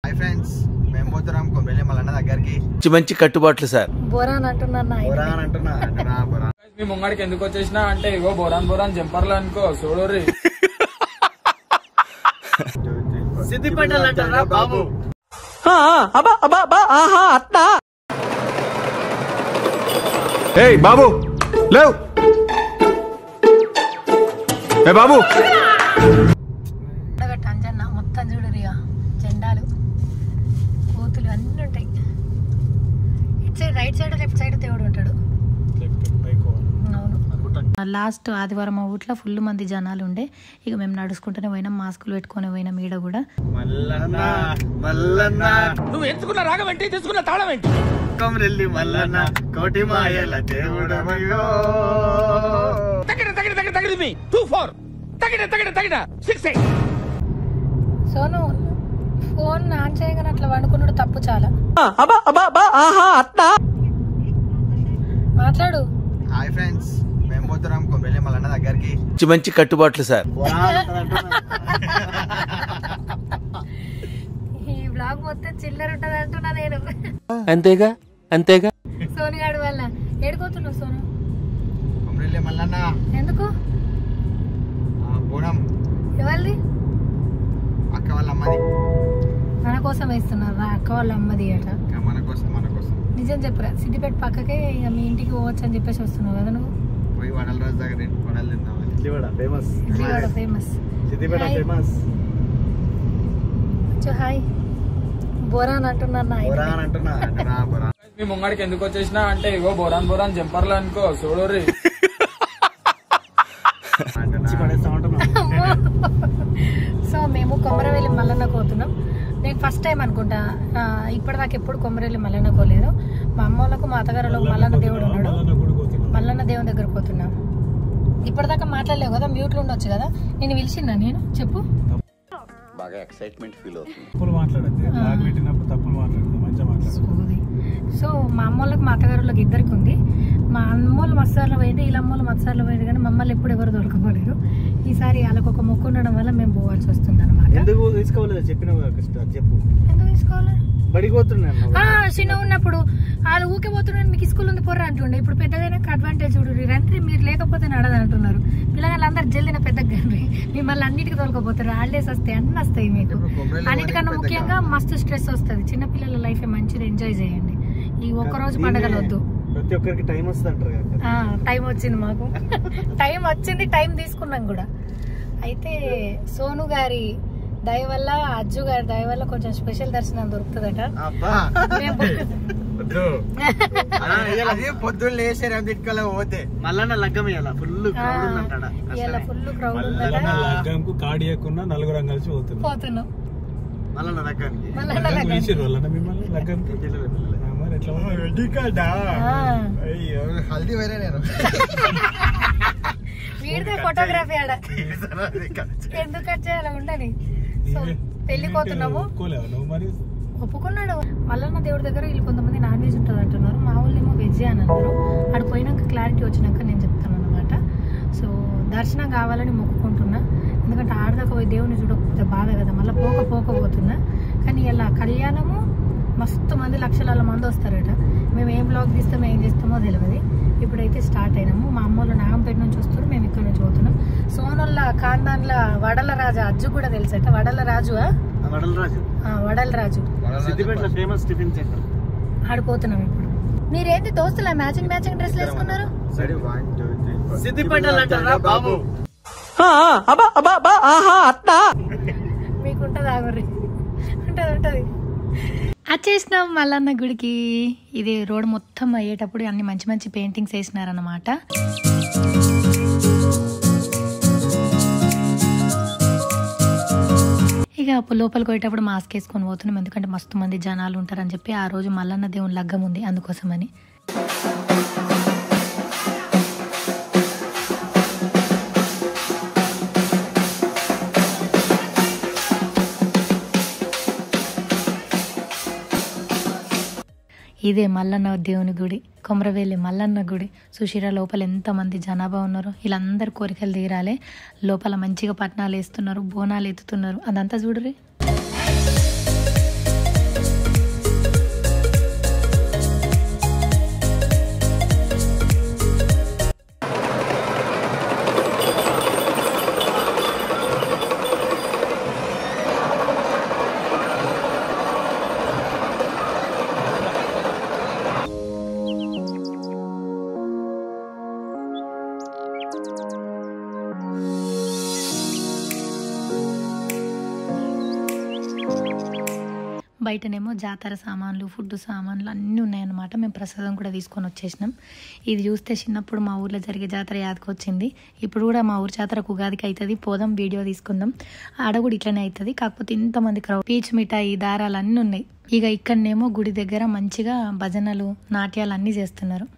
Hi friends, మేము పోతున్నాం కొమ్రెల్లి మల్లన్న దగ్గరికి. మంచి కట్టుబాట్లు సార్. బోరాన్ అంటున్నా మీ ముంగడికి ఎందుకు వచ్చేసినా అంటే ఇగో బోరాన్ జంపర్లు అనుకో చూడరి. సిద్దిపేటలో అంటారా బాబు? ఏయ్ బాబు లేవ్. ఏ బాబు అంజన్న మొత్తం చూడరిగా జెండాలు కోతులు అన్నీ ఉంటాయి. ఇటు side right side left side దేవుడు ఉంటాడు. లాస్ట్ ఆదివారం మా ఊట్లో ఫుల్ మంది జనాలు ఉండే. ఇక మేము నడుచుకుంటూనే పోయినాం, మాస్కులు పెట్టుకుని పోయినాం. ఈడ కూడా నువ్వు ఎంచుకున్న రాగం ఏంటి, తీసుకున్న తాళం ఏంటి? కొమ్రెల్లి మల్లన్న కోటి మాయల దేవుడమయ్యో. సోను ఫోన్ ఆన్ చేయగానే అట్లా వండుకున్నాడు తప్పు చాలా. మాట్లాడు. హాయ్ ఫ్రెండ్స్, మేము పోతున్నాం కొమ్రెల్లి మల్లన్న దగ్గరికి. మంచి కట్టుబాట్లు సార్. ఈ బ్లాగ్ మొత్తం చిల్లర ఉంటది అంటున్నా నేను. అంతేగా అంతేగా. సోనిగాడు వల్ల ఏడుకోతున్నావు సోను? కొమ్రెల్లి మల్లన్న ఎందుకు? బోనం ఎవరిది? అక్క వాళ్ళ అమ్మది. మన కోసం వేస్తున్నారు అక్క వాళ్ళ అమ్మది అట. మన కోసం నిజం చెప్పురా, సిద్దిపేట పక్కకే ఇక మీ ఇంటికి పోవచ్చు అని చెప్పేసి వస్తున్నావు కదా నువ్వు? పోయి వడల రోజు దగ్గర వడలు తిందాం. ఇడ్లీవాడ ఫేమస్. హాయ్ బోరాన్ అంటున్నా. మీ ముంగడికి ఎందుకు వచ్చేసినా అంటే ఇగో బోరాన్ జంపర్లు అనుకో చూడరి. సో మేము కొమరవెల్లి మల్లన్న పోతున్నాం. నేను ఫస్ట్ టైం అనుకుంటా, ఇప్పటిదాకా ఎప్పుడు కొమరవెల్లి మల్లన్న పోలేదు. మా అమ్మ వాళ్ళకు మా అత్తగారులకు మల్లన్న దేవుడు ఉన్నాడు. మల్లన్న దేవుని దగ్గర పోతున్నాం. ఇప్పటిదాకా మాట్లాడలేవు కదా, మ్యూట్లో ఉండొచ్చు కదా. నేను పిలిచిందా? నేను చెప్పు. బాగా ఎక్సైట్మెంట్ ఫీల్ అవుతుంది. సో మా అమ్మోళ్ళకి మా అత్తగారులకు ఇద్దరికి ఉంది. మా అమ్మోళ్ళు మత్సార్లు పోయింది, వీళ్ళ అమ్మోళ్ళు మత్సార్లు పోయింది. కానీ మమ్మల్ని ఎప్పుడు ఎవరు దొరకపోలేరు. ఈసారి వాళ్ళకి ఒక మొక్కు ఉండడం వల్ల మేము పోవాల్సి వస్తుంది అనమాట. ఎందుకు తీసుకోలేదు చెప్పు. ఎందుకు తీసుకోవాలి? చిన్న ఉన్నప్పుడు వాళ్ళు ఊకే పోతున్నాడు, మీకు స్కూల్ ఉంది పొర్ర అంటుండే. ఇప్పుడు పెద్దగా అడ్వాంటేజ్ చూడండి, రండి మీరు లేకపోతే నడదు అంటున్నారు. పిల్లగాళ్ళందరూ జల్దిన పెద్దగా మిమ్మల్ని అన్నిటికీ తోలుకపోతారు. హాలిడేస్ వస్తాయి, అన్ని వస్తాయి మీకు. అన్నిటికన్నా ముఖ్యంగా మస్తు స్ట్రెస్ వస్తుంది. చిన్నపిల్లల లైఫ్ మంచిగా ఎంజాయ్ చేయండి. ఈ ఒక్కరోజు పండుగలు వద్దు. ప్రతి ఒక్కరికి టైం వస్తుంది అంటారు. టైం వచ్చింది మాకు. టైం వచ్చింది, టైం తీసుకున్నాం కూడా. అయితే సోను గారి దయ వల్ల, అజ్జు గారి దయ వల్ల కొంచెం స్పెషల్ దర్శనం దొరుకుతుందట. పొద్దున్న లేచారు అందిట్కల పోతే మల్లన్న లగ్గం ఫుల్ క్రౌడ్ లగ్గంకు కాడియకుండా నలుగురం కలిసి పోతున్నాం మల్లన్న లగ్గానికి. హల్దీ వేరే నేను వీడితే ఫోటోగ్రఫీ ఆడ ఎందుకు కట్ చేయాలి ఉండని. సో పెళ్లి పోతున్నాము. ఒప్పుకున్నాడు. మల్లన్న దేవుడి దగ్గర వీళ్ళు కొంతమంది నాన్ వెజ్ ఉంటుంది అంటున్నారు, మా వాళ్ళు ఏమో వెజ్ అని అన్నారు. అక్కడ పోయినాక క్లారిటీ వచ్చినాక నేను చెప్తాను అనమాట. సో దర్శనం కావాలని మొక్కుకుంటున్నా. ఎందుకంటే ఆడదాకా పోయి దేవుని చూడకపోతే బాధ కదా, మళ్ళీ పోకపోతున్నా. కానీ ఇలా కళ్యాణము మస్తు మంది, లక్షల మంది వస్తారట. మేము ఏం బ్లాగ్ తీస్తామో ఏం చేస్తామో తెలియదు. ఇప్పుడైతే స్టార్ట్ అయినాము. మా అమ్మోళ్ళు నాగంపేట నుంచి వస్తారు, మేము ఇక్కడ నుంచి పోతున్నాం. సోనోళ్ళ ఖాందాన్ల వడల రాజు అజ్జు కూడా తెలుసట. వడల రాజు ఆడిపోతున్నాం ఇప్పుడు. మీరేంటి దోస్తులా మ్యాచింగ్ డ్రెస్లు వేసుకున్నారు? మీకుంటది ఆగుర్రి, ఉంటది. వచ్చేసినాం మల్లన్న గుడికి. ఇది రోడ్ మొత్తం అయ్యేటప్పుడు అన్ని మంచి మంచి పెయింటింగ్స్ వేసినారన్నమాట. ఇక లోపలికి పోయేటప్పుడు మాస్క్ వేసుకొని పోతున్నాం, ఎందుకంటే మస్తు మంది జనాలు ఉంటారని చెప్పి. ఆ రోజు మల్లన్న దేవుని లగ్గం ఉంది, అందుకోసమని. ఇదే మల్లన్న దేవుని గుడి, కొమరవెల్లి మల్లన్న గుడి. సుశీరా లోపల ఎంతమంది జనాభా ఉన్నారు. వీళ్ళందరూ కోరికలు తీరాలి. లోపల మంచిగా పట్నాలు వేస్తున్నారు, బోనాలు ఎత్తుతున్నారు. అదంతా చూడరి. బయటనేమో జాతర సామాన్లు ఫుడ్ సామాన్లు అన్నీ ఉన్నాయన్నమాట. మేము ప్రసాదం కూడా తీసుకొని వచ్చేసినాం. ఇది చూస్తే చిన్నప్పుడు మా ఊర్లో జరిగే జాతర యాదకొచ్చింది. ఇప్పుడు కూడా మా ఊరు జాతరకు ఉగాదికి అవుతుంది, పోదాం వీడియో తీసుకుందాం. ఆడ కూడా ఇట్లనే అవుతుంది, కాకపోతే ఇంతమంది క్రౌడ్. పీచు మిఠాయి దారాలు అన్నీ ఉన్నాయి. ఇక ఇక్కడనేమో గుడి దగ్గర మంచిగా భజనలు నాట్యాలు అన్నీ చేస్తున్నారు.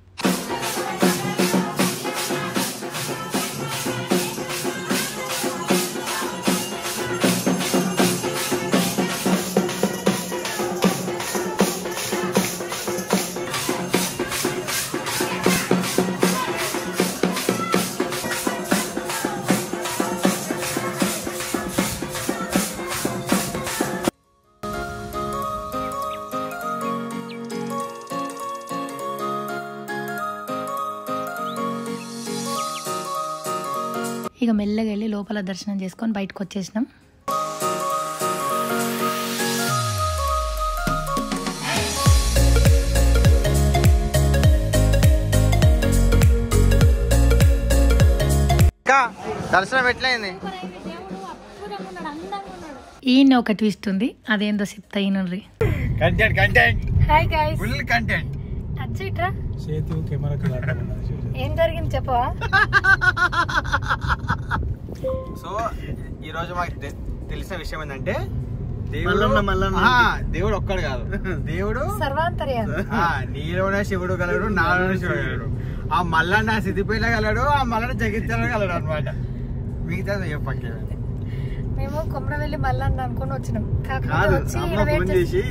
ఇక మెల్లగా వెళ్ళి లోపల దర్శనం చేసుకొని బయటకు వచ్చేసినాం. దర్శనం ఎట్లయింది? ఈయన ఒక ట్విస్ట్ ఉంది, అదేందో చెప్తా ఈయనరి. Content content hi guys, full content. అచ్చట్రా చేతు కెమెరాకి ఏం జరిగింది చెప్పవా? సో ఈ రోజు మాకు తెలిసిన విషయం ఏంటంటే దేవుడు ఒక్కడు కాదు, దేవుడు సర్వాంతర్యామి. నీలోనే శివుడు గలడు, నాలోనే శివుడు గలడు. ఆ మల్లన్న సిద్దిపేట గలడు, ఆ మల్లన్న జగిత్యాల గలడు అనమాట. మిగతా పక్కే మేము కొమరవెల్లి మల్లన్న అనుకుని వచ్చినాం. కాకపోతే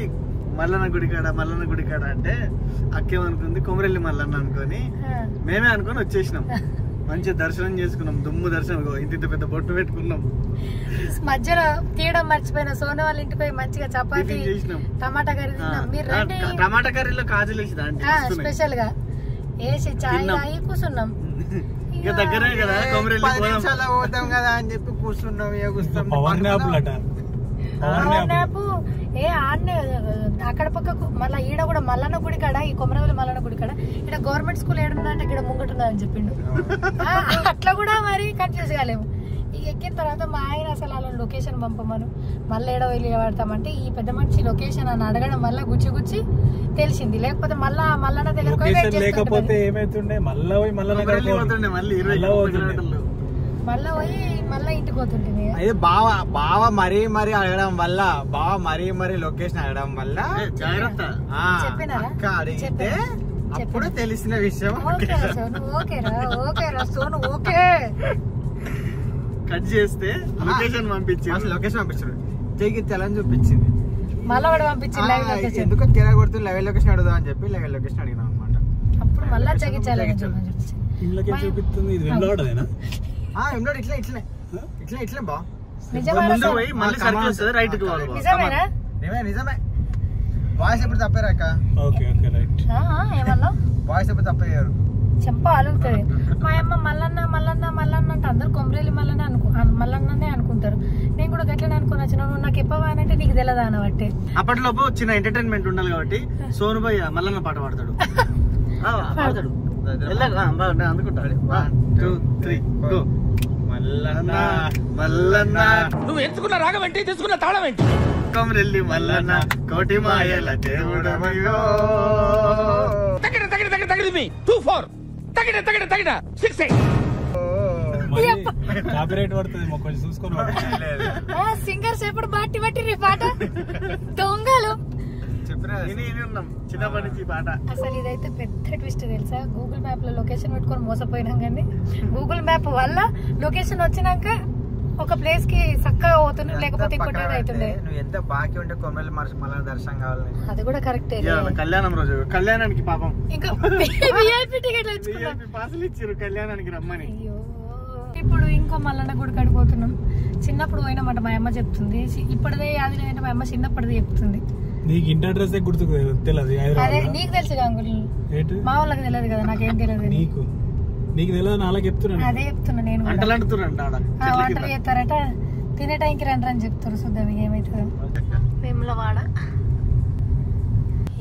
మల్లన్న గుడి కాడ అంటే అక్కేమనుకుంది కొమరెల్లి మల్లన్న అనుకొని మేమే అనుకొని వచ్చేసినాం. మంచిగా దర్శనం చేసుకున్నాం, దుమ్ము దర్శనం. ఇంత పెద్ద బొట్టు పెట్టుకున్నాం. మధ్యలో తీయడం మర్చిపోయిన సోను వాళ్ళ ఇంటికి పోయి మంచిగా చపాతి టమాటా కర్రీ తిన్నాం. టమాటా కర్రీలో కాజులు వేసి స్పెషల్ గా వేసి చాయ్ తాగి కూర్చున్నాం. ఇక దగ్గరే కదా కొమరెల్లి పోతాం కదా అని చెప్పి కూర్చున్నాం. ఏ ఆడనే అక్కడ పక్కకు మళ్ళీ ఈడ కూడా మల్లన్న గుడి కాడ, ఈ కొమరవెల్లి మల్లన్న గుడి కాడ ఇక్కడ గవర్నమెంట్ స్కూల్ ఏడున్నా అంటే ఇక్కడ ముంగటున్నా అని చెప్పిండు. అట్లా కూడా మరి కన్ఫ్యూజ్ కాలేము. ఇక ఎక్కిన తర్వాత మా ఆయన అసలు అలా లొకేషన్ పంపమను, మళ్ళీ ఏడో వెళ్ళి పడతామంటే ఈ పెద్ద మనిషి లొకేషన్ అని అడగడం వల్ల గుచ్చి గుచ్చి తెలిసింది. లేకపోతే మళ్ళా మల్లన్న దగ్గర మళ్ళా పోయి మళ్ళా ఇంటికి పోతుంటుంది. అయితే బావ మరీ మరీ అడగడం వల్ల, బావ మరీ లొకేషన్ అడగడం వల్ల అక్క అడిగితే అప్పుడు తెలిసిన విషయం. కట్ చేస్తే లొకేషన్ పంపించారు, జగిత్యాలని చూపించింది. మళ్ళీ వాడు పంపించింది. ఎందుకో కిరా కొడుతూ లెవెల్ లొకేషన్ అడుగుదాం అని చెప్పి లెవెల్ లొకేషన్ అడిగినాం అనమాట. అప్పుడు మళ్ళా జగిత్యాలని చూపిస్తుంది. ఇట్లా బా నిజమే. వాయిస్ ఎప్పుడు తప్పారు అక్క, ఏమన్నా వాయిస్ ఎప్పుడు తప్పయ్యారు. చెంప అలుగుతుంది. మా అమ్మ మల్లన్న అంటే అందరు కొమరేలి మల్లన్ననే అనుకుంటారు. నేను కూడా గట్లనే అనుకుని వచ్చిన. నాకు ఎప్పవా అంటే నీకు తెలియదా అనబట్టి. అప్పట్లోపు చిన్న ఎంటర్టైన్మెంట్ ఉండాలి కాబట్టి సోను భయ్య మల్లన్న పాట పాడతాడు. అందుకుంటాడు. 1 2 3 గో. మల్లన్న నువ్వు ఎంచుకున్న రాగం ఏంటి, తీసుకున్న తాళం ఏంటి? కొమరెల్లి మల్లన్న కోటి మాయల దేవుడమయ్యో. తగిన 24 తగిన 6 కాపీరైట్ పడుతుంది, కొంచెం చూసుకొని. సింగర్స్ ఎప్పుడు బాటి బట్టి పాట దొంగలు చిన్నప్పటి నుంచి పాట. అసలు ఇదైతే పెద్ద ట్విస్ట్ తెలుసా. గూగుల్ మ్యాప్ లో లొకేషన్ పెట్టుకొని మోసపోయినాం, కానీ గూగుల్ మ్యాప్ వల్ల లొకేషన్ వచ్చినాక ఒక ప్లేస్ కి చక్కగా పోతున్నాం, లేకపోతే ఇంకోటి అవుతుండే. నువ్వు ఎంత బాకీ ఉంటే కొమరెల్లి మల్లన్న దర్శనం కావాలి. అది కూడా కరెక్టే. కళ్యాణం రోజు కళ్యాణానికి పాపం ఇంకా పాసులు ఇచ్చారు కళ్యాణానికి రమ్మని. అయ్యో, ఇప్పుడు ఇంకో మల్లన్న గుడి కడిపోతున్నాం. చిన్నప్పుడు పోయినమాట మా అమ్మ చెప్తుంది. ఇప్పటిదే యాది లేదంటే మా అమ్మ చిన్నప్పటిది చెప్తుంది. నీకు ఇంటి అడ్రస్ గుర్తుకు తెలియదు? అదే నీకు తెలుసు అంకుల్, మా వాళ్ళకి తెలియదు కదా, నాకేం తెలియదు. నీకు తెలియదు, నాలుగు చెప్తున్నాను. అదే చెప్తున్నా నేను. వంటలు చేస్తారట, తినే టైంకి రండి అని చెప్తారు. చూద్దాం ఏమైతుందో.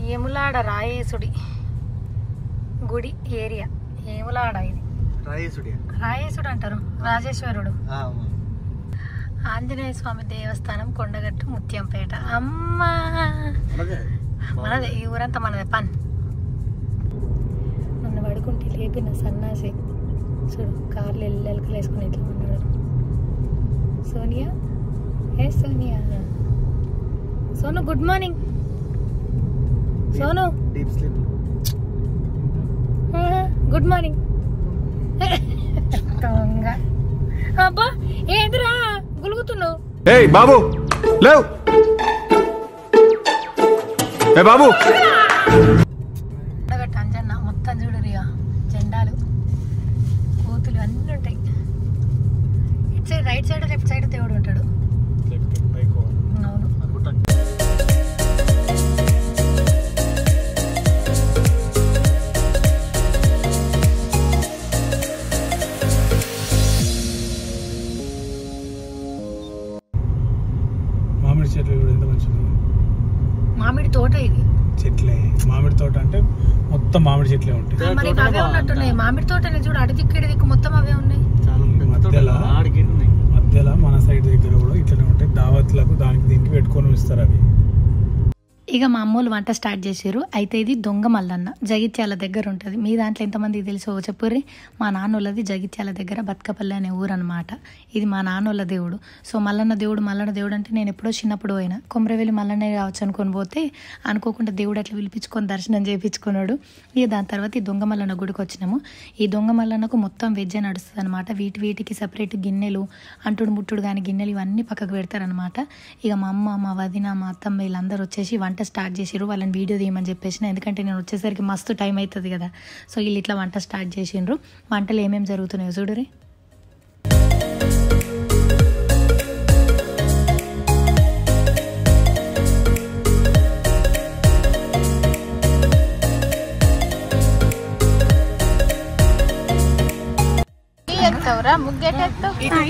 వేములాడ రాయేసుడి గుడి ఏరియా. వేములాడ ఇది రాయేసుడు అంటారు, రాజేశ్వరుడు. ఆంజనేయ స్వామి దేవస్థానం కొండగట్టు ముత్యంపేట. అమ్మా మనదే, ఈ ఊరంతా మనదే. పన్ నన్ను పడుకుంటే లేపిన సన్నాసి చూడు, కార్లు ఎల్లెలకలు వేసుకుని ఇట్లా ఉన్నాడు. సోనియా, ఏ Sonia, Sonu good morning. Sonu deep sleep. Good morning. అబ్బా ఏంటిరా గులుగుతున్నావు? ఏయ్ బాబు లేవ్, ఏ బాబు. అంజన్న మొత్తం చూడు రియా, జెండాలు కోతులు అన్నీ ఉంటాయి. ఇటు side right side left side దేవుడు ఉంటాడు. అవును. మామిడి చెట్లు కూడా ఎంత మంచిగా. మామిడి తోట ఇది. చెట్లే మామిడి తోట అంటే మొత్తం మామిడి చెట్లే ఉంటాయి. మరి అవే ఉన్నట్టున్నాయి. మామిడి తోటనే చూడు, అటు దిక్కు ఇటు దిక్కు మొత్తం అవే ఉన్నాయి. మధ్యలో మన సైడ్ దగ్గర కూడా ఇట్లనే ఉంటాయి. దావత్లకు దానికి దీనికి పెట్టుకొని ఇస్తారు అవి. ఇక మా అమ్మోళ్ళు వంట స్టార్ట్ చేసారు. అయితే ఇది దొంగ మల్లన్న, జగిత్యాల దగ్గర ఉంటుంది. మీ దాంట్లో ఎంతమందికి తెలుసో చెప్పుర్రి. మా నాన్నోళ్ళది జగిత్యాల దగ్గర బతుకపల్లి అనే ఊరు అనమాట. ఇది మా నాన్నోళ్ళ దేవుడు. సో మల్లన్న దేవుడు అంటే నేను ఎప్పుడో చిన్నప్పుడు పోయినా, కొమరవెల్లి మల్లన్న రావచ్చు అనుకొని పోతే అనుకోకుండా దేవుడు అట్లా పిలిపించుకొని దర్శనం చేయించుకున్నాడు. ఇక దాని తర్వాత ఈ దొంగ మల్లన్న గుడికి వచ్చినాము. ఈ దొంగ మల్లన్నకు మొత్తం వెజ్జే నడుస్తుంది అనమాట. వీటికి సపరేట్ గిన్నెలు, అంటుడు ముట్టుడు కానీ గిన్నెలు ఇవన్నీ పక్కకు పెడతారనమాట. ఇక మా అమ్మ, మా వదిన, మా అత్తమ్మ వీళ్ళందరూ వచ్చేసి వంట స్టార్ట్ చేసిర్రు. వాళ్ళని వీడియో తీయమని చెప్పేసిన, ఎందుకంటే నేను వచ్చేసరికి మస్తు టైం అవుతుంది కదా. సో వీళ్ళు ఇట్లా వంట స్టార్ట్ చేసిండ్రు. వంటలు ఏమేమి జరుగుతున్నాయో చూడరి.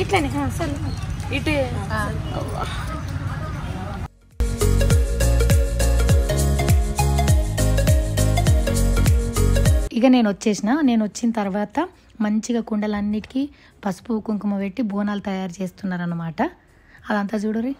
ఇట్లనే ఇటు. ఇక నేను వచ్చిన తర్వాత మంచిగా కుండలన్నిటికీ పసుపు కుంకుమ పెట్టి బోనాలు తయారు చేస్తున్నారన్నమాట. అదంతా చూడరి.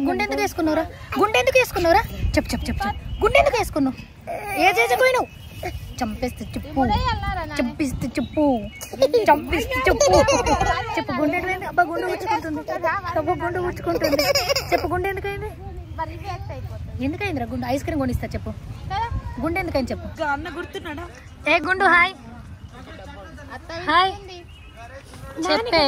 గుండె ఎందుకు వేసుకున్నారా? చెప్పు. గుండె ఎందుకు వేసుకున్నావు? ఏ చేసిపోయినావు? చంపేస్తే చెప్పు. గుండె అబ్బా గుండె ఊచుకుంటుంది. చెప్పు గుండె ఎందుకైంది? ఎందుకైందిరా గుండె? ఐస్ క్రీమ్ కొనిస్తా చెప్పు. గుండె ఎందుకైంది చెప్పు. అన్న గుర్తున్నాడా? ఏ గుండు హాయ్ చెప్పే.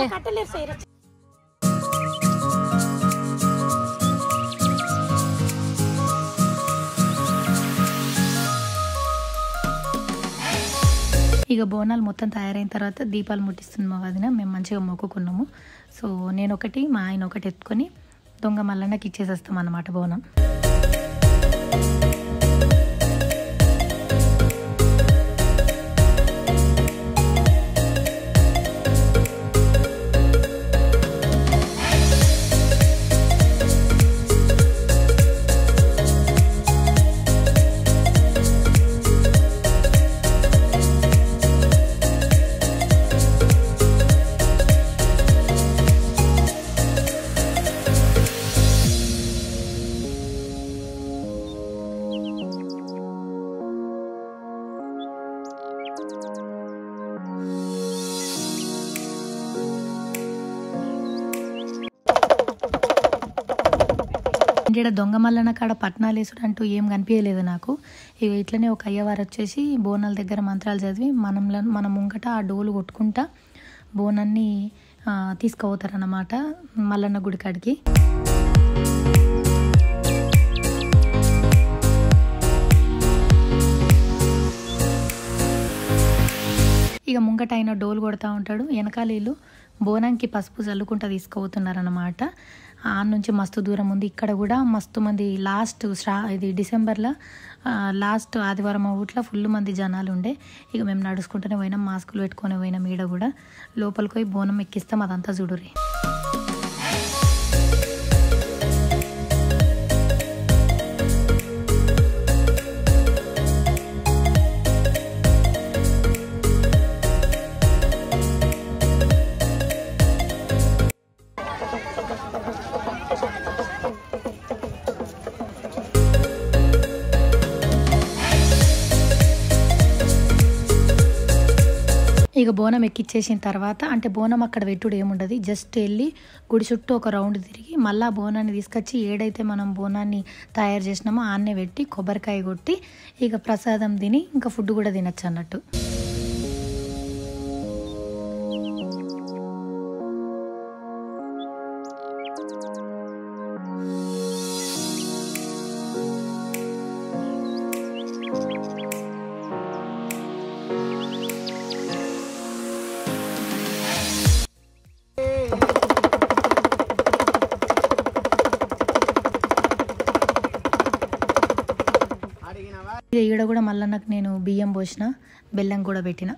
ఇక బోనాలు మొత్తం తయారైన తర్వాత దీపాలు ముట్టిస్తుంది మా వదిన. మేము మంచిగా మొక్కుకున్నాము. సో నేను ఒకటి, మా ఆయన ఒకటి ఎత్తుకొని దొంగ మల్లన్నకి ఇచ్చేసేస్తాం అన్నమాట బోనం. ఇక్కడ దొంగ మల్లన్న కాడ పట్నాలు వేసుడు అంటూ ఏం కనిపించలేదు నాకు. ఇక ఇట్లనే ఒక అయ్యవారు వచ్చేసి బోనాల దగ్గర మంత్రాలు చదివి మన ముంగట ఆ డోలు కొట్టుకుంటా బోనాన్ని తీసుకుపోతారన్నమాట మల్లన్న గుడి కాడికి. ఇక ముంగట ఆయన డోలు కొడతా ఉంటాడు. వెనకాల వీళ్ళు బోనానికి పసుపు చల్లుకుంటా తీసుకుపోతున్నారన్నమాట. ఆ నుంచి మస్తు దూరం ఉంది. ఇక్కడ కూడా మస్తు మంది లాస్ట్ ఇది డిసెంబర్లో లాస్ట్ ఆదివారం మా ఊట్లో ఫుల్ మంది జనాలు ఉండే. ఇక మేము నడుచుకుంటూనే పోయినాం, మాస్కులు పెట్టుకొని పోయినాం. ఈడ కూడా లోపలికి పోయి బోనం ఎక్కిస్తాం, అదంతా చూడుర్రి. ఇక బోనం ఎక్కిచ్చేసిన తర్వాత అంటే బోనం అక్కడ పెట్టుడు ఏముండదు, జస్ట్ వెళ్ళి గుడి చుట్టూ ఒక రౌండ్ తిరిగి మళ్ళీ బోనాన్ని తీసుకొచ్చి ఏడైతే మనం బోనాన్ని తయారు చేసినామో ఆన్నే పెట్టి కొబ్బరికాయ కొట్టి ఇక ప్రసాదం తిని ఇంకా ఫుడ్ కూడా తినచ్చు అన్నట్టు. ఈడ కూడా మళ్ళీ నాకు నేను బియ్యం పోసిన, బెల్లం కూడా పెట్టిన.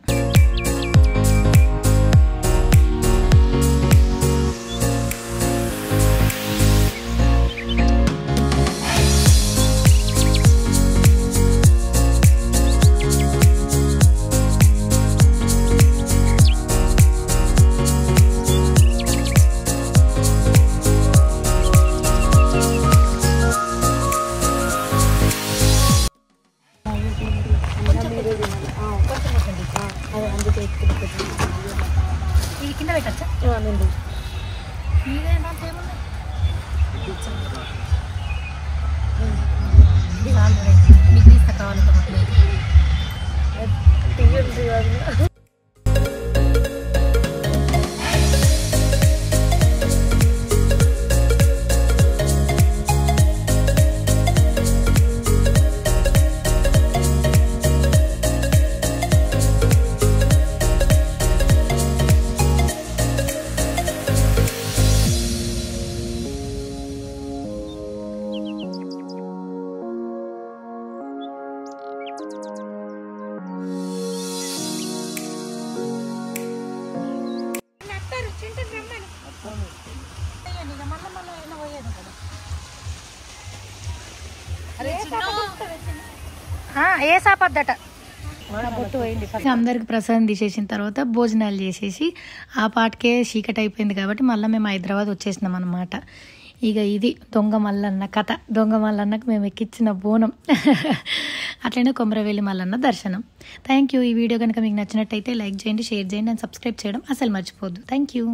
ఇది కింద పెట్టచ్చా? మీకు తీస్తా కావాలి. ఏ సాపద్దట అందరికి ప్రసాదం తీసేసిన తర్వాత భోజనాలు చేసేసి ఆ పాటకే చీకటి అయిపోయింది కాబట్టి మళ్ళీ మేము హైదరాబాద్ వచ్చేసినాం అన్నమాట. ఇక ఇది దొంగ మల్లన్న కథ. దొంగ మల్లన్నకు మేము ఎక్కించిన బోనం, అట్లనే కొమరవెల్లి మల్లన్న దర్శనం. Thank you. ఈ వీడియో కనుక మీకు నచ్చినట్టయితే లైక్ చేయండి, షేర్ చేయండి అండ్ సబ్స్క్రైబ్ చేయడం అసలు మర్చిపోద్దు. Thank you.